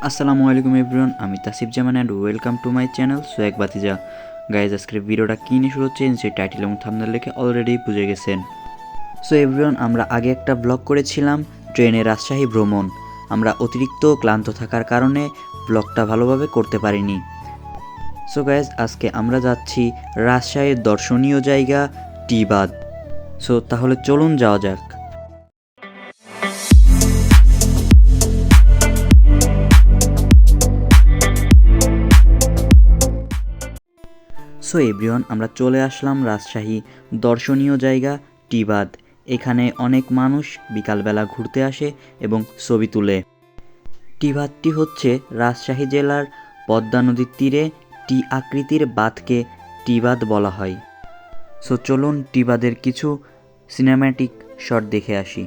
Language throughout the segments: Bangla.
আসসালামু আলাইকুম এভরিওয়ান, আমি Tasif Zaman and welcome to my channel সোয়েক বাতিজা। গাইজ, আজকের ভিডিওটা কী নিয়ে শুরু হচ্ছে সেই টাইটেল এবং থাম্বনেল দেখে অলরেডি বুঝে গেছেন। সো এভরিওয়ান, আমরা আগে একটা ব্লগ করেছিলাম ট্রেনে রাজশাহী ভ্রমণ। আমরা অতিরিক্ত ক্লান্ত থাকার কারণে ব্লগটা ভালোভাবে করতে পারিনি। সো গাইজ, আজকে আমরা যাচ্ছি রাজশাহীর দর্শনীয় জায়গা টি বাঁধ। সো তাহলে চলুন যাওয়া যাক। সো এভরিওয়ান, আমরা চলে আসলাম রাজশাহী দর্শনীয় জায়গা টি বাঁধ। এখানে অনেক মানুষ বিকালবেলা ঘুরতে আসে এবং ছবি তুলে। টি বাঁধটি হচ্ছে রাজশাহী জেলার পদ্মা নদীর তীরে টি আকৃতির বাঁধকে টি বাঁধ বলা হয়। সো চলুন টি বাঁধের কিছু সিনেম্যাটিক শট দেখে আসি।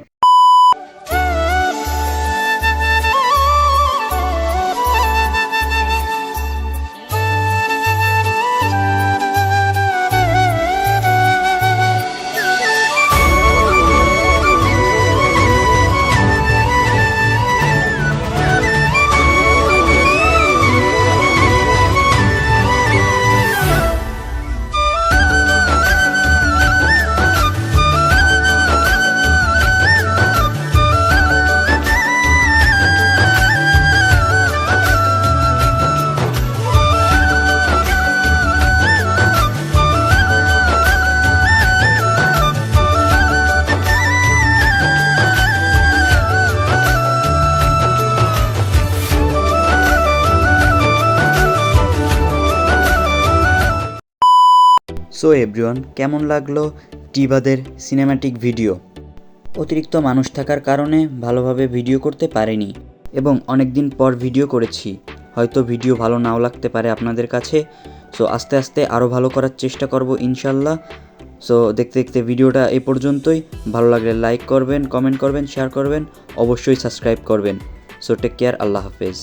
সো এভরিওয়ান, কেমন লাগলো টি বাঁধের সিনেম্যাটিক ভিডিও? অতিরিক্ত মানুষ থাকার কারণে ভালোভাবে ভিডিও করতে পারিনি এবং অনেক দিন পর ভিডিও করেছি। হয়তো ভিডিও ভালো নাও লাগতে পারে আপনাদের কাছে। সো আস্তে আস্তে আরও ভালো করার চেষ্টা করব ইনশাল্লাহ। সো দেখতে দেখতে ভিডিওটা এই পর্যন্তই। ভালো লাগলে লাইক করবেন, কমেন্ট করবেন, শেয়ার করবেন, অবশ্যই সাবস্ক্রাইব করবেন। সো টেক কেয়ার, আল্লাহ হাফেজ।